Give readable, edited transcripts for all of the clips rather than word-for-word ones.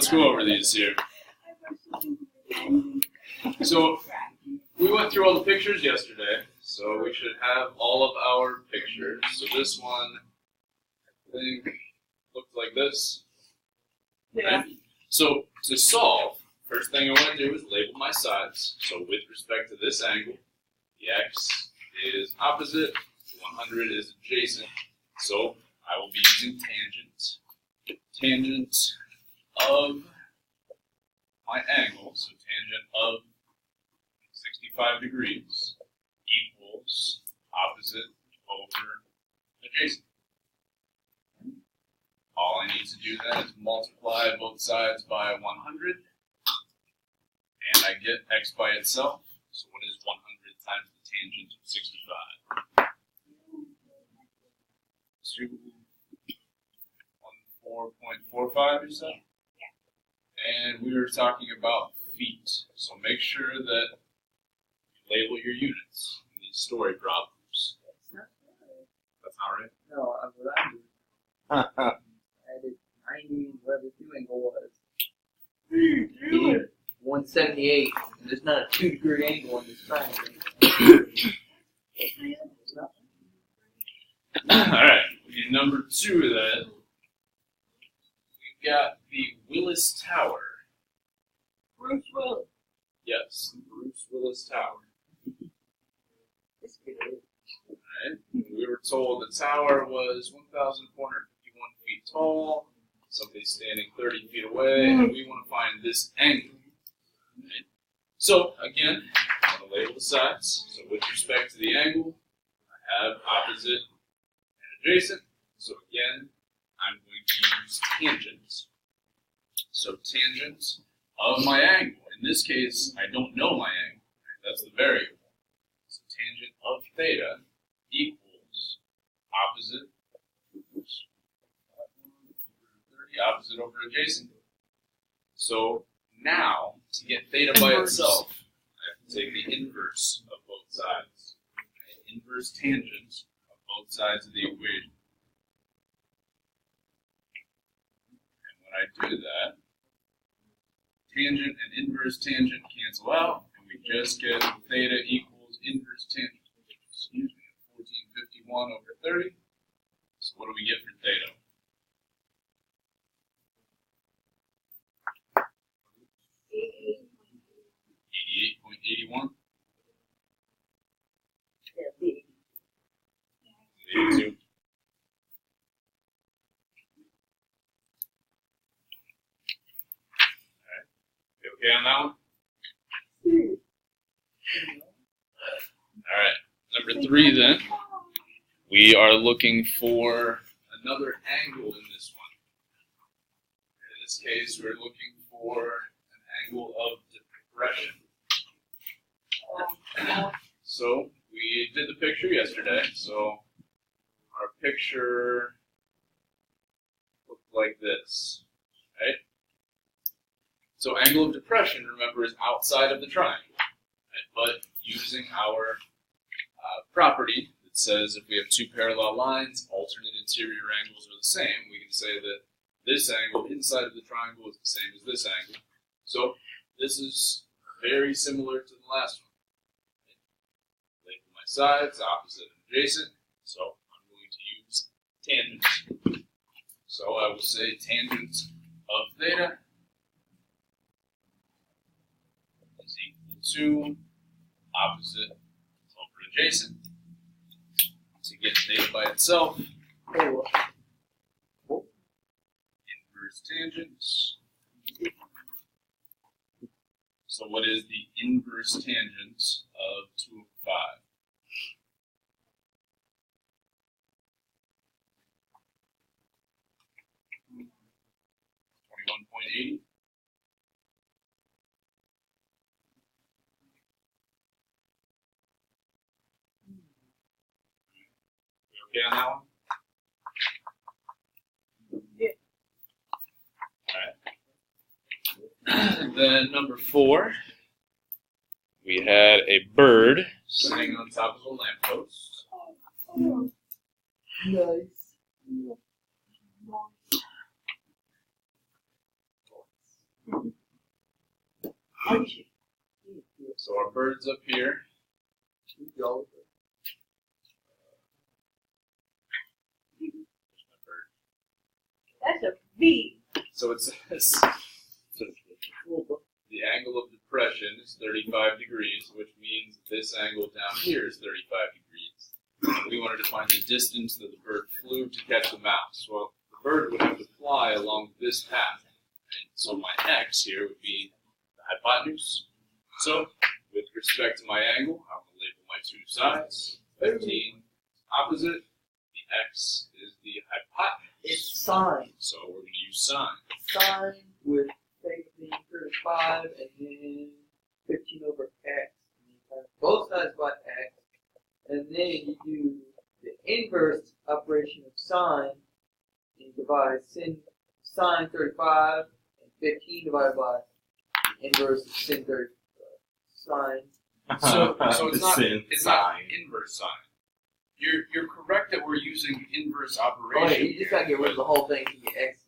let's go over these here. So we went through all the pictures yesterday, so we should have all of our pictures. So this one, I think, looked like this. Yeah. Right? So to solve, first thing I want to do is label my sides. So with respect to this angle, the x is opposite, the 100 is adjacent. So I will be using tangent. Tangent of my angle, so tangent of 65 degrees equals opposite over adjacent. All I need to do then is multiply both sides by 100, and I get x by itself. So what is 100 times the tangent of 65? 214.45, you said? Yeah. And we were talking about feet. So make sure that you label your units in these story problems. That's not right? No, what I do. I did 90, whatever the angle was. 178. And there's not a 2-degree angle on this triangle. Alright, number 2 then. We've got the Willis Tower. Bruce Willis. Yes, the Bruce Willis Tower. Alright, we were told the tower was 1,451 feet tall. Somebody's standing 30 feet away, and we want to find this angle. Right? So, again, I'm going to label the sides. So, with respect to the angle, I have opposite and adjacent. So, again, I'm going to use tangent. So, tangent of my angle. In this case, I don't know my angle. Right? That's the variable. So, tangent of theta equals opposite. Opposite over adjacent. So now, to get theta by itself, I have to take the inverse of both sides. Okay? Inverse tangent of both sides of the equation. And when I do that, tangent and inverse tangent cancel out, and we just get theta equals inverse tangent. Excuse me, 1451 over 30. So what do we get for theta? 88.81. 82. Alright. Okay on that one? Alright. Number 3 then. We are looking for another angle in this one. In this case, we're looking for an angle of depression. So we did the picture yesterday. So our picture looked like this, right? So angle of depression, remember, is outside of the triangle. Right? But using our property that says if we have two parallel lines, alternate interior angles are the same, we can say that this angle inside of the triangle is the same as this angle. So this is very similar to the last one. Label my sides, opposite and adjacent. So I'm going to use tangent. So I will say tangent of theta is equal to opposite over adjacent. To get theta by itself, inverse tangents. So what is the inverse tangent of 2 over 5? $21.80. Okay on that one? Yeah. Alright. And then number 4, we had a bird sitting on top of a lamppost. Nice. So our bird's up here. That's a V. So it says the angle of depression is 35 degrees, which means this angle down here is 35 degrees. And we wanted to find the distance that the bird flew to catch the mouse. Well, the bird would have to fly along this path. Right? So my x here would be the hypotenuse. So with respect to my angle, I'm going to label my two sides. 15 opposite. The x is the hypotenuse. It's sine. So we're going to use sine. Sine with take the 35 and then 15 over x. And you times both sides by x. And then you do the inverse operation of sine. And you divide sine 35 and 15 divided by the inverse of sin 35. Sine. So it's not inverse sine. You're correct that we're using inverse operation. Oh, yeah, you just gotta get rid of the whole thing to get x.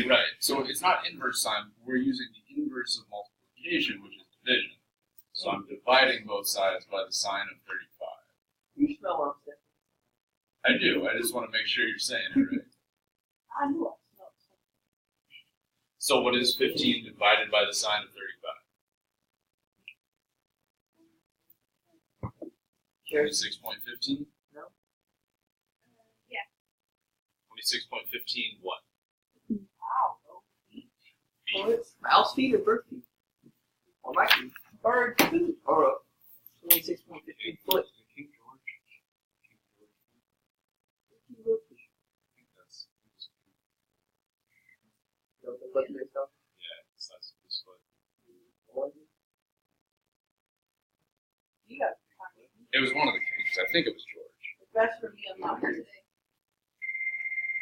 Right. So it's not inverse sine. We're using the inverse of multiplication, which is division. So I'm dividing both sides by the sine of 35. You smell what I'm saying? I do. I just want to make sure you're saying it right. I knew I smelled something. So what is 15 divided by the sine of 35? 26.15? No. Yeah. 26.15 what? Wow. Well, it's mouse feet or bird feet? Or my feet? Bird poop. Or 26.15 foot. King George. Look at yourself. Yeah, it's not this foot. You got It was one of the kings. I think it was George. that's for me. I'm not here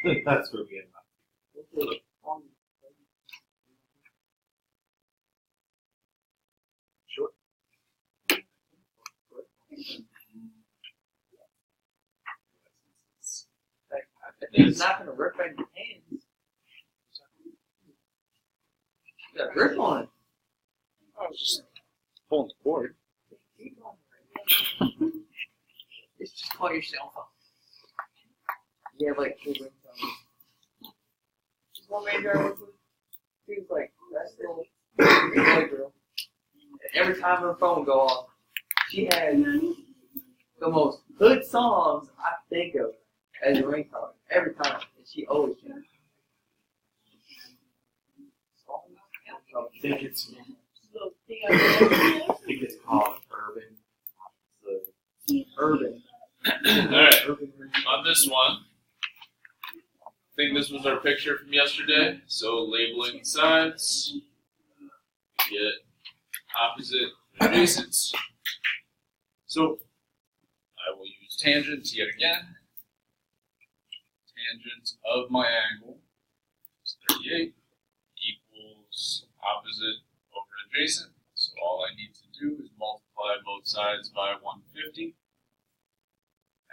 today. That's where we end up. Sure. I think it's not going to rip out your hands. You got a grip on it. I was just pulling the cord. It's just call yourself up. You have like two rings on it. Just one major I work with. She was like, that's the old girl. Every time her phone go off, she had the most good songs I think of as a ringtone. Every time. And she always did. I think it's Little thing I think it's called urban. Urban. Alright, Urban ring. on this one, I think this was our picture from yesterday. So labeling sides, get opposite and adjacent. So I will use tangents yet again. Tangent of my angle is 38 equals opposite over adjacent. So all I need to do is multiply both sides by 150. And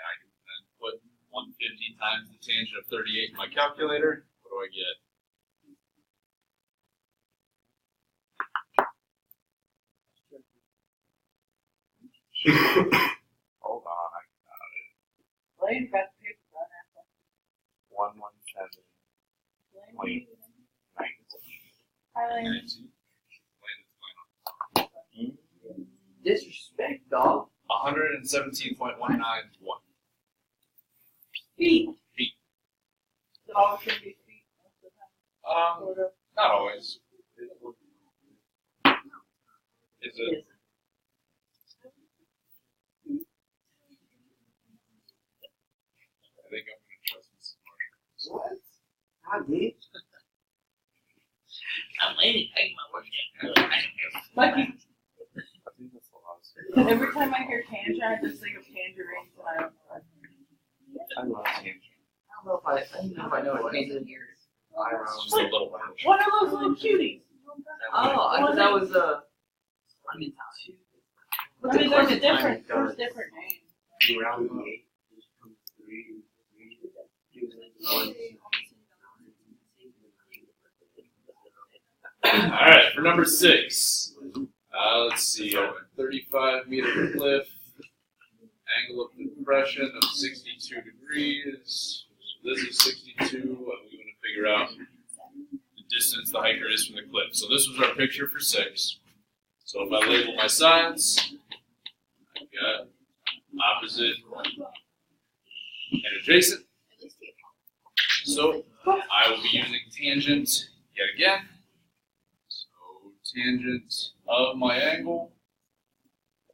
I can then put 150 times the tangent of 38 in my calculator. What do I get? Hold on, I got it. Blaine got the paper done after. 117.19. Blaine. Hi, Blaine. 19. Disrespect, dog. 117.191. Feet. Feet. It always should be feet most of the time. Sort of. Not always. Is it? Yes. I think I'm going to trust Mrs. Marshall. What? I did. I'm Laney. Take my work. I think that's the last. Every time I hear tangent, I just think of tangerines, and I don't know. I love tangent. I don't know if I know what tangent here is. It's just a little one. What are those little cuties? Oh, I thought that was a. I mean, there's different names. Around the 8, just comes 3, Alright. number 6. Let's see, 35-meter cliff, angle of depression of 62 degrees. So this is 62, and we want to figure out the distance the hiker is from the cliff. So this was our picture for 6. So if I label my sides, I've got opposite and adjacent. So I will be using tangent yet again. So tangent of my angle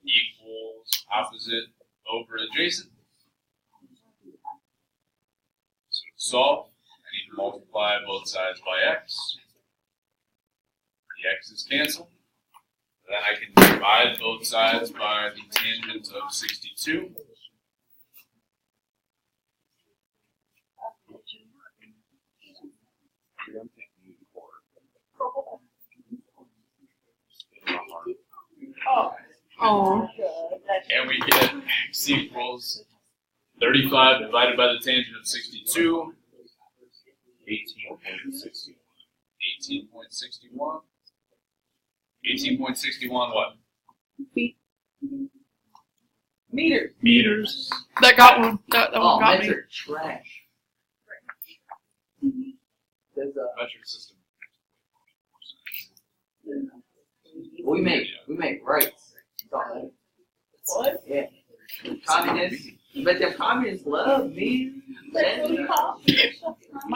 equals opposite over adjacent. So to solve, I need to multiply both sides by x. The x's cancel. Then I can divide both sides by the tangent of 62. Oh. And we get x equals 35 divided by the tangent of 62. 18.61. 18.61. 18.61 what? Feet. Meters. Meters. That got one. That Oh, one got me. metric trash. There's Metric system. we make rights. What? Yeah. Communists. But them communists love me.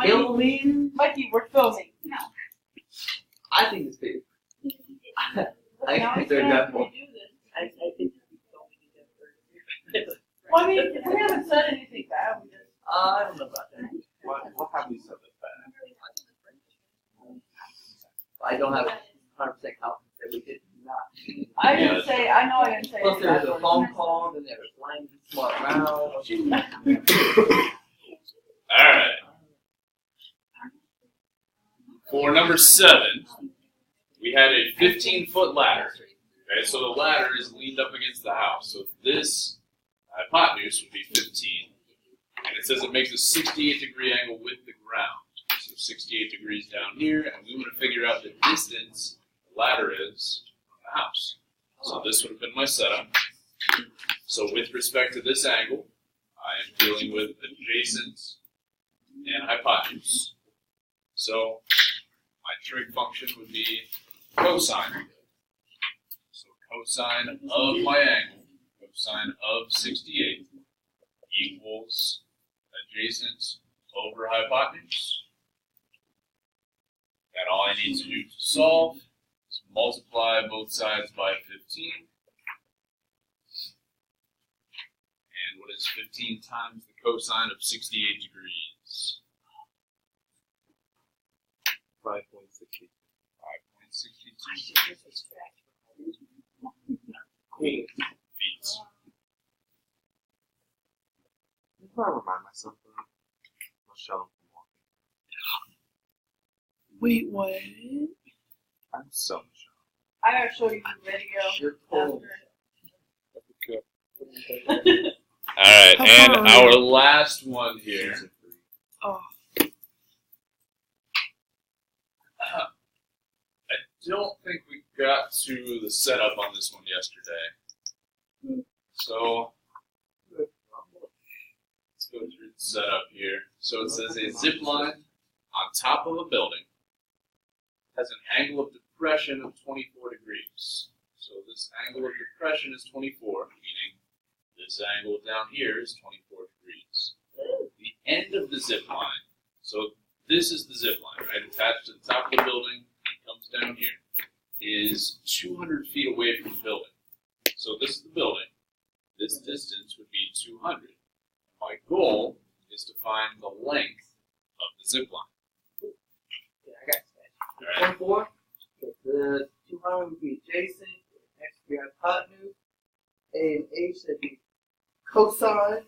Kill me. Mikey, we're filming. I think it's big. I think they're definitely. I think well, I mean, we haven't said anything bad. We just I don't know about that. What have we said that's bad? I don't have 100% confidence that we did not. I didn't say. I know I didn't say. Plus, there was a anything phone bad. call, then there was language, smart mouth. All right. For number 7, we had a 15-foot ladder. Okay, so the ladder is leaned up against the house. So this hypotenuse would be 15. And it says it makes a 68-degree angle with the ground. So 68 degrees down here, and we want to figure out the distance the ladder is from the house. So this would have been my setup. So with respect to this angle, I am dealing with adjacent and hypotenuse. So my trig function would be cosine. So cosine of my angle, cosine of 68, equals adjacent over hypotenuse. And all I need to do to solve is multiply both sides by 15. And what is 15 times the cosine of 68 degrees? 5.62. 5.62 feet. Before I remind myself of it, Michelle from walking. Wait, what? I'm so Michelle. I gotta show you the video. You're cool. All right, How and far are our you? last one here. Season 3. Oh, I don't think we got to the setup on this one yesterday. So let's go through the setup here. So it says a zip line on top of a building has an angle of depression of 24 degrees. So this angle of depression is 24, meaning this angle down here is 24 degrees. The end of the zip line, so this is the zip line, right, attached to the top of the building, it comes down here, is 200 feet away from the building. So this is the building. This distance would be 200. My goal is to find the length of the zip line. Yeah, I got All right. 24. The 200 would be adjacent. X would be hypotenuse. A and H would be cosine.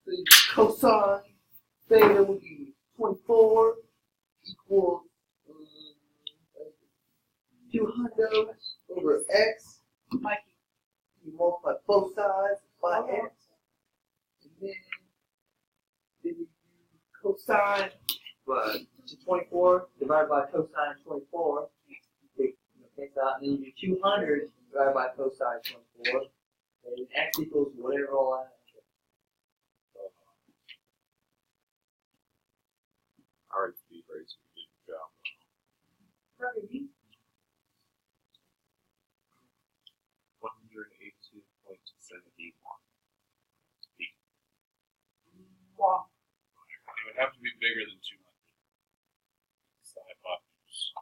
So you do cosine. Theta would be 24 equals 200 over X. Mikey. You multiply both sides by X. And then you do cosine to 24 divided by cosine 24. Take takes out, and then you do 200 divided by cosine 24. And x equals whatever all that. Alright, speed race, good job. Right. 182.71. Wow. It would have to be bigger than 200. It's the hypotenuse.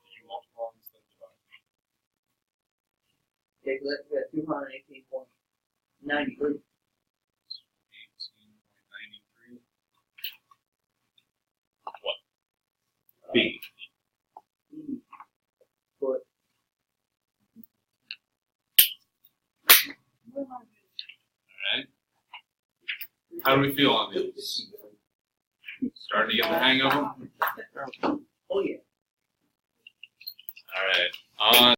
Did you multiply instead of divide? Okay, so that's 218.93. 18.93. What? B. But Alright. How do we feel on these? Starting to get the hang of them? oh yeah. Alright. On